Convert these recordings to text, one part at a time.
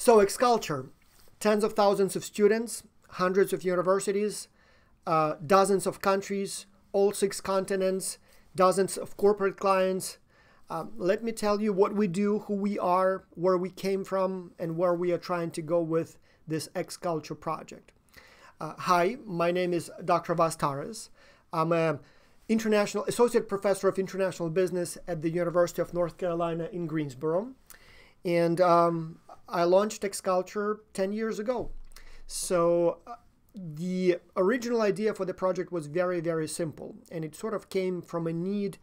So XCulture, tens of thousands of students, hundreds of universities, dozens of countries, all 6 continents, dozens of corporate clients. Let me tell you what we do, who we are, where we came from, and where we are trying to go with this XCulture project. Hi, my name is Dr. Vas Taras. I'm an associate professor of international business at the University of North Carolina in Greensboro. And I launched XCulture 10 years ago. So the original idea for the project was very, very simple. And it sort of came from a need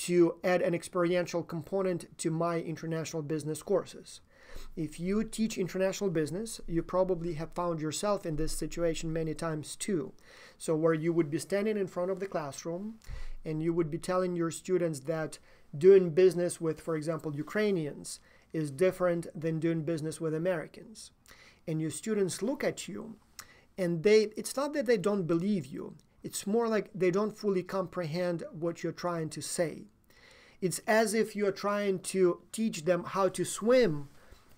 to add an experiential component to my international business courses. If you teach international business, you probably have found yourself in this situation many times too. So where you would be standing in front of the classroom and you would be telling your students that doing business with, for example, Ukrainians is different than doing business with Americans. And your students look at you and it's not that they don't believe you. It's more like they don't fully comprehend what you're trying to say. It's as if you're trying to teach them how to swim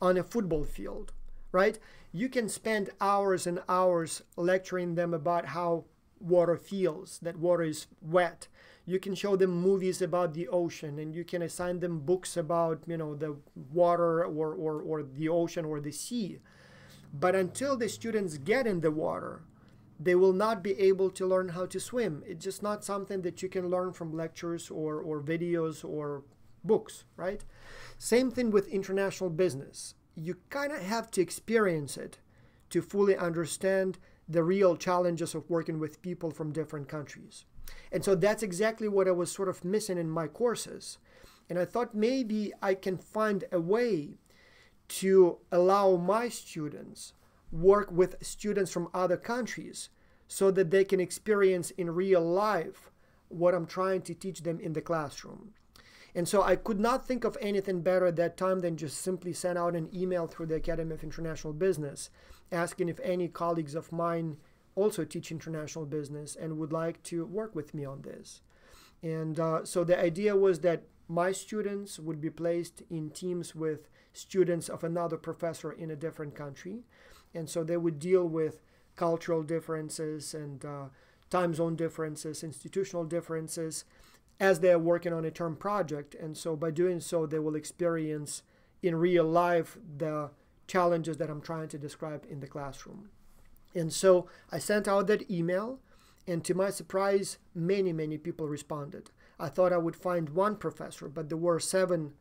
on a football field, right? You can spend hours and hours lecturing them about how water feels, that water is wet. You can show them movies about the ocean, and you can assign them books about, you know, the water or the ocean or the sea. But until the students get in the water, they will not be able to learn how to swim. It's just not something that you can learn from lectures or videos or books, right? Same thing with international business. You kind of have to experience it to fully understand the real challenges of working with people from different countries. And so that's exactly what I was sort of missing in my courses. And I thought maybe I can find a way to allow my students work with students from other countries so that they can experience in real life what I'm trying to teach them in the classroom. And so I could not think of anything better at that time than just simply send out an email through the Academy of International Business asking if any colleagues of mine also teach international business and would like to work with me on this. And so the idea was that my students would be placed in teams with students of another professor in a different country. And so they would deal with cultural differences and time zone differences, institutional differences, as they are working on a term project. And so by doing so, they will experience in real life the challenges that I'm trying to describe in the classroom. And so I sent out that email, and to my surprise, many, many people responded. I thought I would find one professor, but there were 7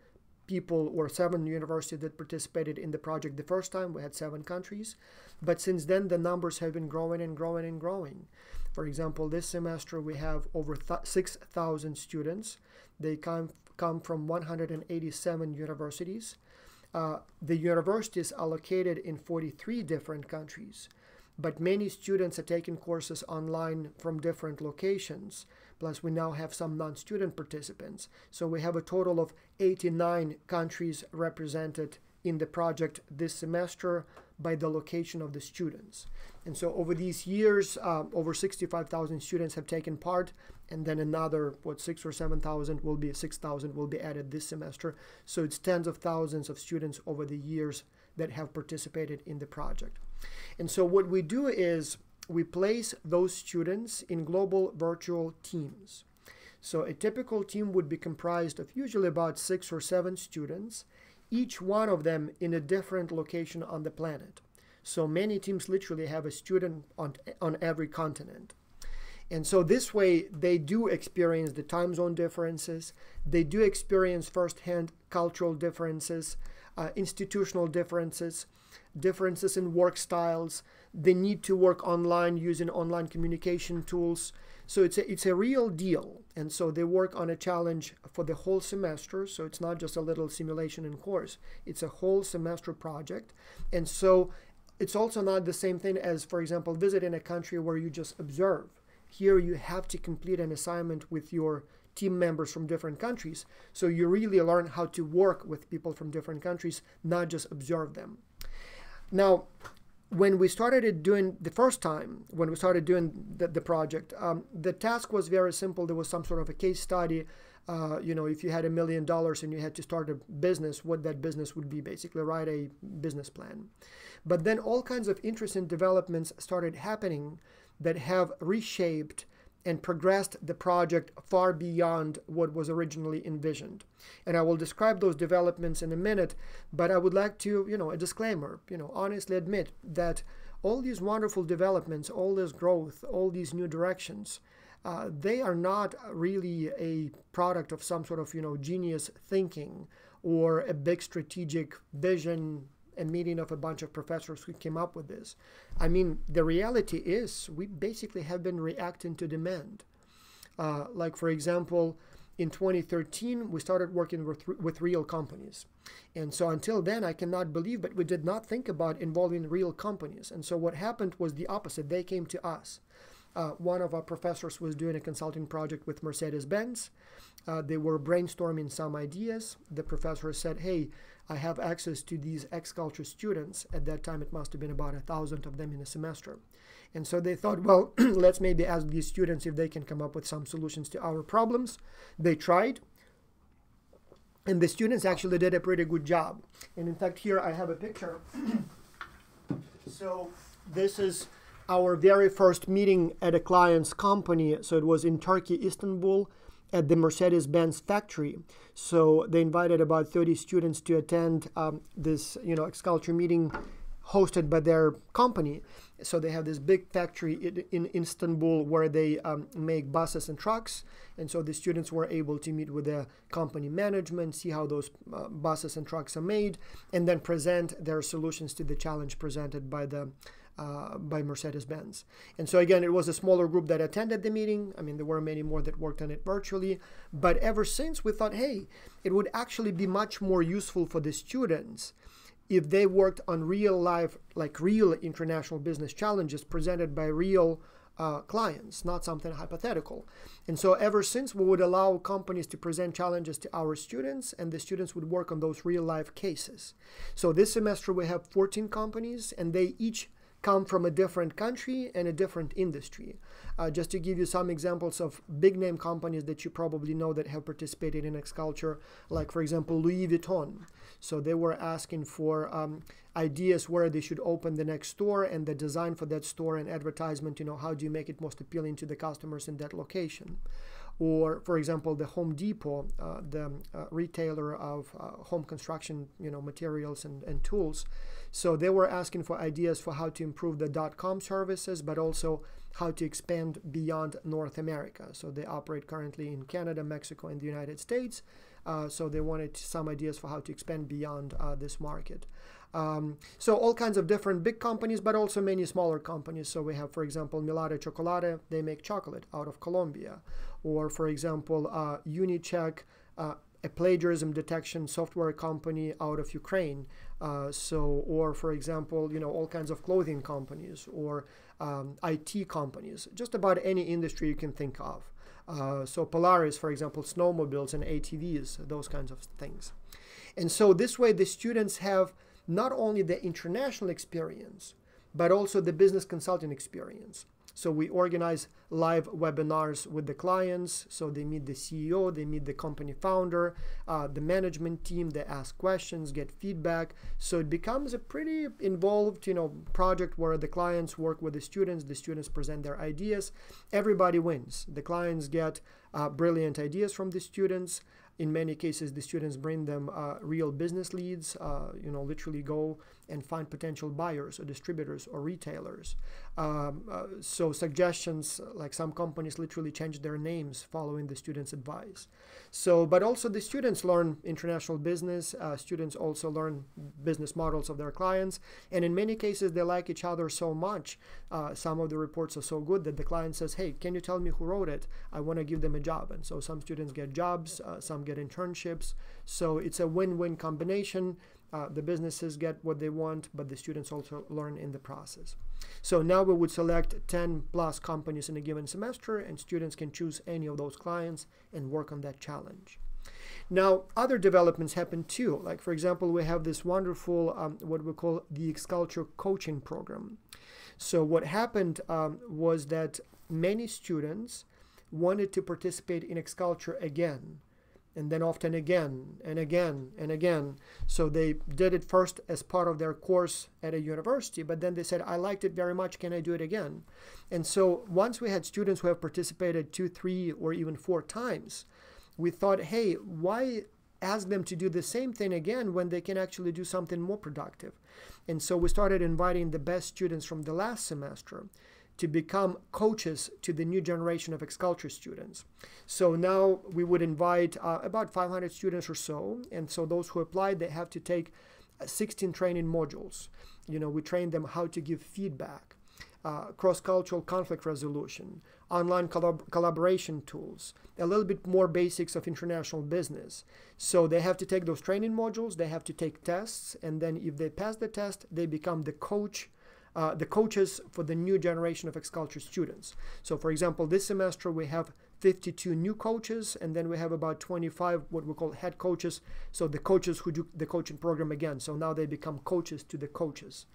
people or 7 universities that participated in the project the first time. We had 7 countries. But since then, the numbers have been growing and growing and growing. For example, this semester we have over 6,000 students. They come from 187 universities. The universities are located in 43 different countries. But many students are taking courses online from different locations. Plus, we now have some non-student participants. So we have a total of 89 countries represented in the project this semester by the location of the students. And so over these years, over 65,000 students have taken part, and then another, 6,000 or 7,000 will be, 6,000 will be added this semester. So it's tens of thousands of students over the years that have participated in the project. And so what we do is we place those students in global virtual teams. So a typical team would be comprised of usually about 6 or 7 students, each one of them in a different location on the planet. So many teams literally have a student on every continent. And so this way, they do experience the time zone differences. They do experience firsthand cultural differences, institutional differences, differences in work styles. They need to work online using online communication tools. So it's a real deal. And so they work on a challenge for the whole semester. So it's not just a little simulation in course. It's a whole semester project. And so it's also not the same thing as, for example, visiting a country where you just observe. Here you have to complete an assignment with your team members from different countries. So you really learn how to work with people from different countries, not just observe them. Now, when we started doing the first time, when we started doing the project, the task was very simple. There was some sort of a case study if you had $1 million and you had to start a business, what that business would be, basically write a business plan. But then all kinds of interesting developments started happening that have reshaped and progressed the project far beyond what was originally envisioned. And I will describe those developments in a minute, but I would like to, a disclaimer, honestly admit that all these wonderful developments, all this growth, all these new directions, they are not really a product of some sort of, genius thinking or a big strategic vision, a meeting of a bunch of professors who came up with this. I mean, the reality is we basically have been reacting to demand. Like, for example, in 2013, we started working with real companies. And so until then, I cannot believe, but we did not think about involving real companies. And so what happened was the opposite. They came to us. One of our professors was doing a consulting project with Mercedes-Benz. They were brainstorming some ideas. The professor said, hey, I have access to these X-Culture students. At that time, it must have been about 1,000 of them in a semester. And so they thought, well, let's maybe ask these students if they can come up with some solutions to our problems. They tried. And the students actually did a pretty good job. And in fact, here I have a picture. So this is our very first meeting at a client's company. So it was in Turkey, Istanbul, at the Mercedes-Benz factory. So they invited about 30 students to attend this, X-Culture meeting hosted by their company. So they have this big factory in Istanbul where they make buses and trucks. And so the students were able to meet with the company management, see how those buses and trucks are made, and then present their solutions to the challenge presented by Mercedes-Benz. And so again, it was a smaller group that attended the meeting. I mean, there were many more that worked on it virtually. But ever since, we thought, hey, it would actually be much more useful for the students if they worked on real life, like real international business challenges presented by real clients, not something hypothetical. And so ever since, we would allow companies to present challenges to our students, and the students would work on those real life cases. So this semester we have 14 companies, and they each come from a different country and a different industry. Just to give you some examples of big name companies that you probably know that have participated in X-Culture, like for example, Louis Vuitton. So they were asking for ideas where they should open the next store and the design for that store and advertisement, how do you make it most appealing to the customers in that location? Or, for example, the Home Depot, the retailer of home construction, materials and tools. So they were asking for ideas for how to improve the .com services, but also how to expand beyond North America. So they operate currently in Canada, Mexico, and the United States. So they wanted some ideas for how to expand beyond this market. So all kinds of different big companies, but also many smaller companies. So we have, for example, Milare Chocolate. They make chocolate out of Colombia. Or, for example, Unicheck, a plagiarism detection software company out of Ukraine. Or, for example, all kinds of clothing companies or IT companies, just about any industry you can think of. So Polaris, for example, snowmobiles and ATVs, those kinds of things. And so this way the students have not only the international experience, but also the business consulting experience. So we organize live webinars with the clients. So they meet the CEO, they meet the company founder, the management team, they ask questions, get feedback. So it becomes a pretty involved, project where the clients work with the students present their ideas. Everybody wins. The clients get brilliant ideas from the students. In many cases, the students bring them real business leads, literally go and find potential buyers or distributors or retailers. So suggestions, like some companies literally change their names following the students' advice. So, but also the students learn international business. Students also learn business models of their clients. And in many cases, they like each other so much. Some of the reports are so good that the client says, hey, can you tell me who wrote it? I want to give them a job. And so some students get jobs, some get internships. So it's a win-win combination. The businesses get what they want, but the students also learn in the process. So now we would select 10 plus companies in a given semester, and students can choose any of those clients and work on that challenge. Now, other developments happen too. Like, for example, we have this wonderful, what we call the X-Culture coaching program. So what happened was that many students wanted to participate in X-Culture again, and then often again and again and again. So they did it first as part of their course at a university, but then they said, I liked it very much, can I do it again? And so once we had students who have participated 2, 3, or even 4 times, we thought, hey, why ask them to do the same thing again when they can actually do something more productive? And so we started inviting the best students from the last semester to become coaches to the new generation of X-Culture students. So now we would invite about 500 students or so. And so those who applied, they have to take 16 training modules. We train them how to give feedback, cross-cultural conflict resolution, online collaboration tools, a little bit more basics of international business. So they have to take those training modules, they have to take tests, and then if they pass the test, they become the coaches for the new generation of X-Culture students. So for example, this semester we have 52 new coaches, and then we have about 25 what we call head coaches, so the coaches who do the coaching program again. So now they become coaches to the coaches.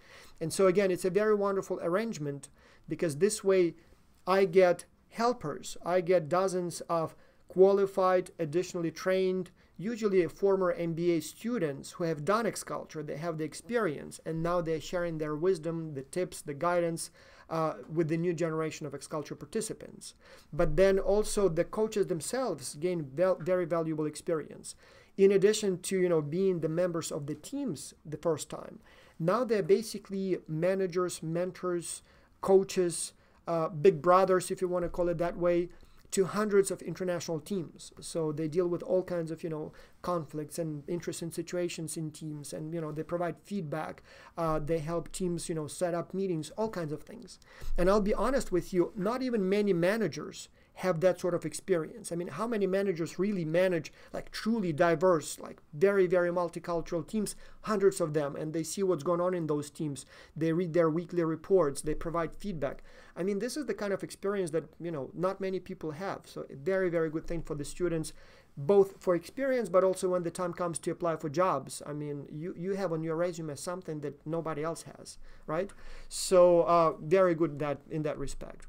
And so again, it's a very wonderful arrangement, because this way I get helpers, I get dozens of qualified, additionally trained, usually former MBA students who have done X-Culture. They have the experience, and now they're sharing their wisdom, the tips, the guidance with the new generation of X-Culture participants. But then also the coaches themselves gain very valuable experience. In addition to being the members of the teams the first time, now they're basically managers, mentors, coaches, big brothers, if you want to call it that way, to hundreds of international teams. So they deal with all kinds of, conflicts and interesting situations in teams, and, they provide feedback. They help teams, set up meetings, all kinds of things. And I'll be honest with you, not even many managers have that sort of experience. I mean, how many managers really manage like truly diverse, like very, very multicultural teams? Hundreds of them, and they see what's going on in those teams. They read their weekly reports, they provide feedback. I mean, this is the kind of experience that, not many people have. So a very, very good thing for the students, both for experience, but also when the time comes to apply for jobs. I mean, you have on your resume something that nobody else has, right? So very good in that respect.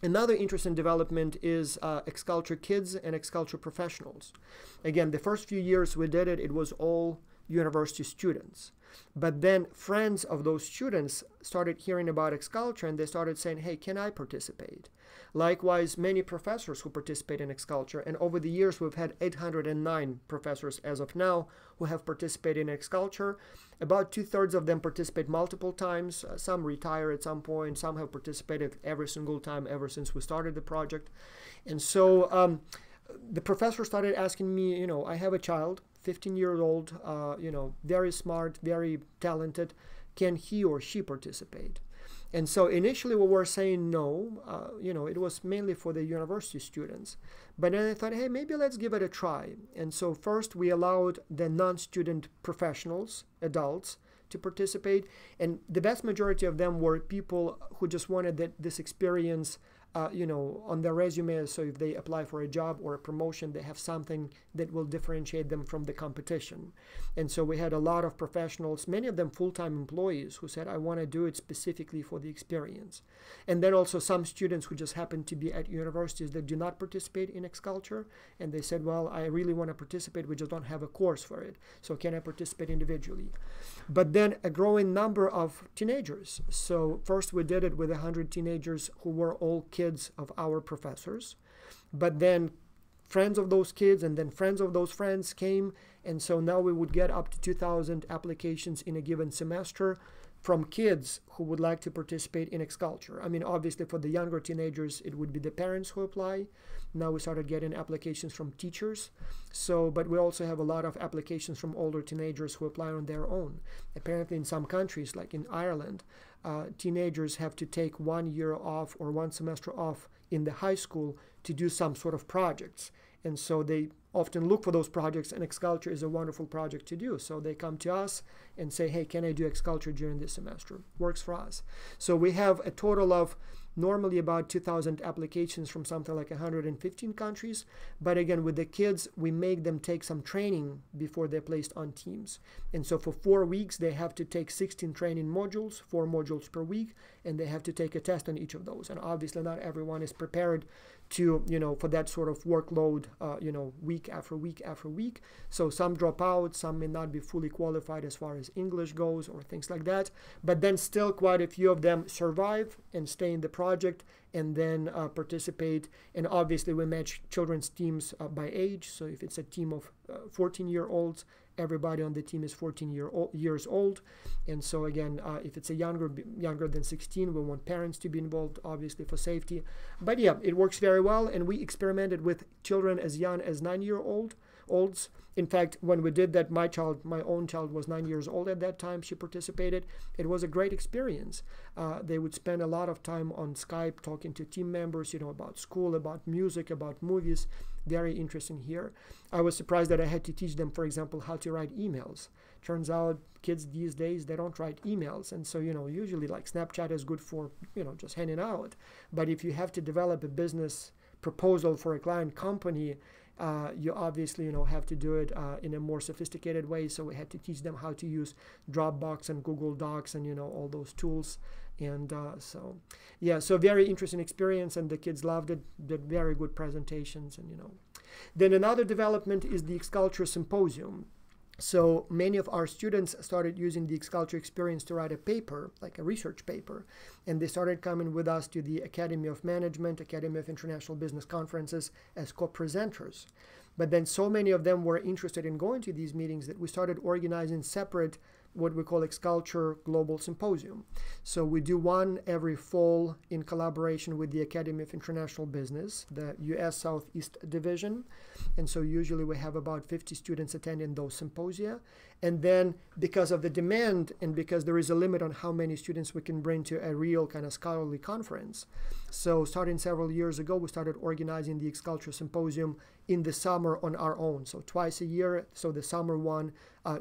Another interesting development is X-Culture Kids and X-Culture Professionals. Again, the first few years we did it, it was all university students. But then friends of those students started hearing about X-Culture, and they started saying, hey, can I participate? Likewise, many professors who participate in X-Culture, and over the years we've had 809 professors as of now who have participated in X-Culture. About 2/3 of them participate multiple times. Some retire at some point. Some have participated every single time ever since we started the project. And so the professor started asking me, I have a child, 15 years old, very smart, very talented. Can he or she participate? And so initially we were saying no, it was mainly for the university students. But then I thought, hey, maybe let's give it a try. And so first we allowed the non-student professionals, adults, to participate. And the vast majority of them were people who just wanted this experience on their resume, so if they apply for a job or a promotion, they have something that will differentiate them from the competition. And so we had a lot of professionals, many of them full-time employees, who said, I want to do it specifically for the experience. And then also some students who just happen to be at universities that do not participate in X-Culture, and they said, well, I really want to participate, we just don't have a course for it, so can I participate individually? But then a growing number of teenagers. So first we did it with 100 teenagers who were all kids of our professors, but then friends of those kids and then friends of those friends came, and so now we would get up to 2,000 applications in a given semester from kids who would like to participate in X-Culture. I mean, obviously for the younger teenagers, it would be the parents who apply. Now we started getting applications from teachers. But we also have a lot of applications from older teenagers who apply on their own. Apparently in some countries, like in Ireland, teenagers have to take 1 year off or 1 semester off in the high school to do some sort of projects. And so they often look for those projects, and X-Culture is a wonderful project to do. So they come to us and say, hey, can I do X-Culture during this semester? Works for us. So we have a total of normally about 2,000 applications from something like 115 countries. But again, with the kids, we make them take some training before they're placed on teams. And so for 4 weeks, they have to take 16 training modules, 4 modules per week, and they have to take a test on each of those. And obviously not everyone is prepared to, for that sort of workload, week after week after week. So some drop out, some may not be fully qualified as far as English goes or things like that. But then still quite a few of them survive and stay in the project and then participate. And obviously we match children's teams by age. So if it's a team of 14-year-olds, everybody on the team is 14 years old. And so again, if it's a younger than 16, we want parents to be involved, obviously, for safety. But yeah, it works very well. And we experimented with children as young as 9-year-olds. In fact, when we did that, my own child was 9 years old at that time. She participated. It was a great experience. They would spend a lot of time on Skype talking to team members, about school, about music, about movies. Very interesting here. I was surprised that I had to teach them, for example, how to write emails. Turns out kids these days, they don't write emails. And so, usually like Snapchat is good for, just handing out. But if you have to develop a business proposal for a client company, you obviously, have to do it in a more sophisticated way. So we had to teach them how to use Dropbox and Google Docs and, all those tools. And so very interesting experience, and the kids loved it, did very good presentations, and Then another development is the X-Culture Symposium. So many of our students started using the X-Culture experience to write a paper, like a research paper, and they started coming with us to the Academy of Management, Academy of International Business Conferences as co-presenters. But then so many of them were interested in going to these meetings that we started organizing separate, what we call X-Culture Global Symposium. So we do one every fall in collaboration with the Academy of International Business, the U.S. Southeast Division. And so usually we have about 50 students attending those symposia. And then because of the demand and because there is a limit on how many students we can bring to a real kind of scholarly conference, so starting several years ago, we started organizing the X-Culture Symposium in the summer on our own. So twice a year. So the summer one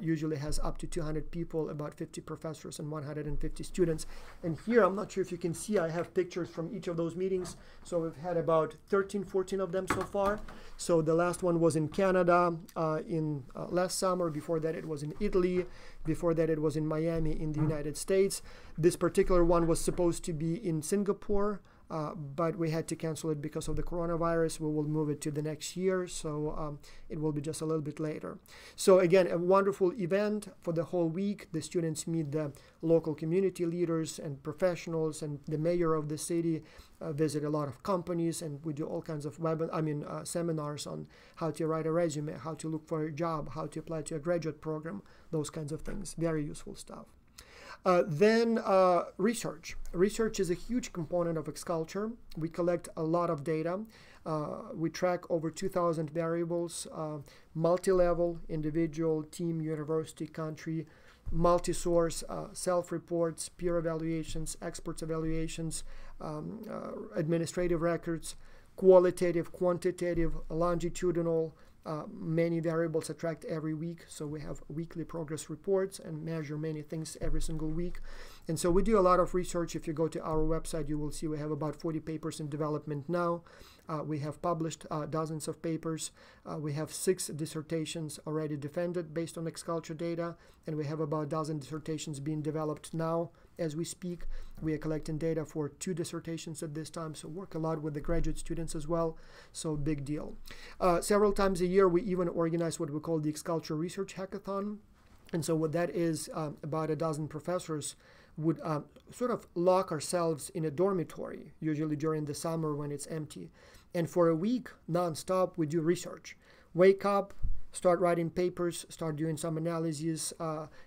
usually has up to 200 people, about 50 professors and 150 students. And here, I'm not sure if you can see, I have pictures from each of those meetings. So we've had about 13, 14 of them so far. So the last one was in Canada last summer. Before that, it was in Italy. Before that, it was in Miami in the United States. This particular one was supposed to be in Singapore, but we had to cancel it because of the coronavirus. We will move it to the next year, so it will be just a little bit later. So again, a wonderful event for the whole week. The students meet the local community leaders and professionals, and the mayor of the city, visit a lot of companies, and we do all kinds of seminars on how to write a resume, how to look for a job, how to apply to a graduate program, those kinds of things. Very useful stuff. Then research. Research is a huge component of X-Culture. We collect a lot of data. We track over 2,000 variables, multi-level, individual, team, university, country, multi-source, self-reports, peer evaluations, experts evaluations, administrative records, qualitative, quantitative, longitudinal. Many variables are tracked every week, so we have weekly progress reports and measure many things every single week. And so we do a lot of research. If you go to our website, you will see we have about 40 papers in development now. We have published dozens of papers. We have 6 dissertations already defended based on X-Culture data, and we have about a dozen dissertations being developed now as we speak. We are collecting data for 2 dissertations at this time, so work a lot with the graduate students as well, so big deal. Several times a year, we even organize what we call the X-Culture Research Hackathon. And so what that is, about a dozen professors would sort of lock ourselves in a dormitory, usually during the summer when it's empty. And for a week, nonstop, we do research. Wake up, start writing papers, start doing some analyses.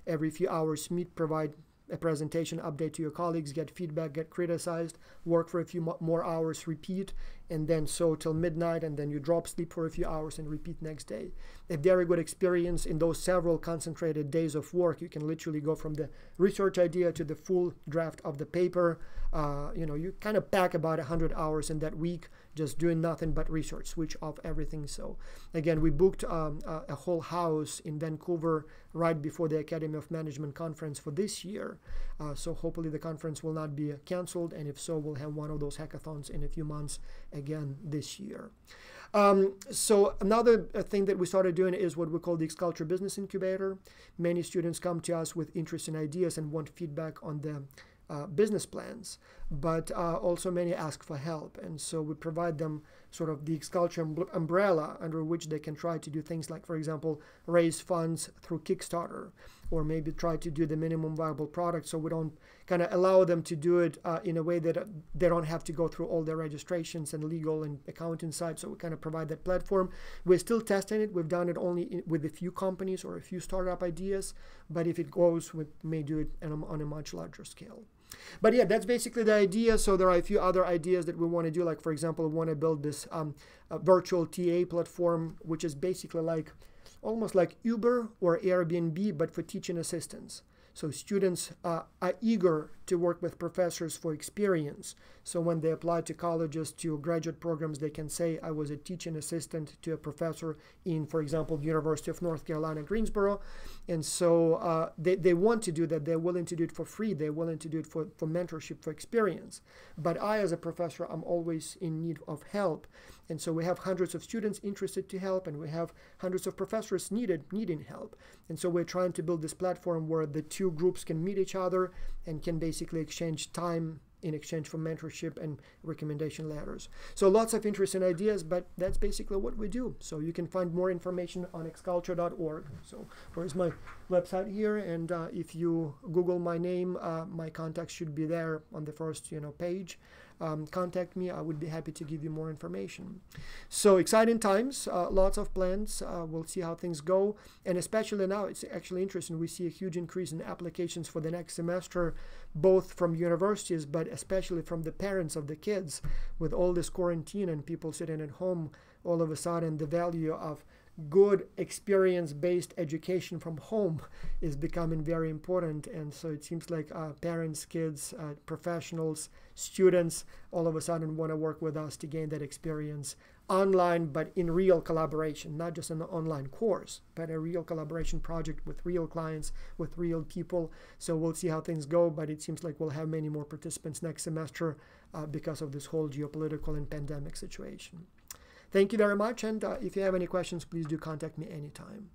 Every few hours, meet, provide a presentation update to your colleagues, get feedback, get criticized, work for a few more hours, repeat, and then so till midnight, and then you drop sleep for a few hours and repeat next day. A very good experience. In those several concentrated days of work, you can literally go from the research idea to the full draft of the paper. You kind of pack about 100 hours in that week just doing nothing but research, switch off everything. So again, we booked a whole house in Vancouver right before the Academy of Management conference for this year. So hopefully the conference will not be canceled, and if so, we'll have one of those hackathons in a few months again this year. So another thing that we started doing is what we call the X-Culture Business Incubator. Many students come to us with interesting ideas and want feedback on the business plans. but also many ask for help. And so we provide them sort of the XCulture umbrella under which they can try to do things like, for example, raise funds through Kickstarter, or maybe try to do the minimum viable product. So we don't kind of allow them to do it in a way that they don't have to go through all their registrations and legal and accounting side. So we kind of provide that platform. We're still testing it. We've done it only with a few companies or a few startup ideas, but if it goes, we may do it on a much larger scale. But yeah, that's basically the idea. So there are a few other ideas that we want to do. Like, for example, we want to build this virtual TA platform, which is basically like almost like Uber or Airbnb, but for teaching assistants. So students are eager to work with professors for experience. So when they apply to colleges, to graduate programs, they can say, I was a teaching assistant to a professor in, for example, the University of North Carolina, Greensboro. And so they want to do that. They're willing to do it for free. They're willing to do it for mentorship, for experience. But I, as a professor, I'm always in need of help. And so we have hundreds of students interested to help, and we have hundreds of professors needing help. And so we're trying to build this platform where the two groups can meet each other and can basically exchange time in exchange for mentorship and recommendation letters. So lots of interesting ideas, but that's basically what we do. So you can find more information on xculture.org. So where's my website here? And if you Google my name, my contacts should be there on the first page. Contact me. I would be happy to give you more information. So exciting times, lots of plans. We'll see how things go. And especially now, it's actually interesting. We see a huge increase in applications for the next semester, both from universities, but especially from the parents of the kids. With all this quarantine and people sitting at home, all of a sudden the value of good experience-based education from home is becoming very important. And so it seems like parents, kids, professionals, students all of a sudden want to work with us to gain that experience online, but in real collaboration, not just an online course, but a real collaboration project with real clients, with real people. So we'll see how things go, but it seems like we'll have many more participants next semester because of this whole geopolitical and pandemic situation. Thank you very much, and if you have any questions, please do contact me anytime.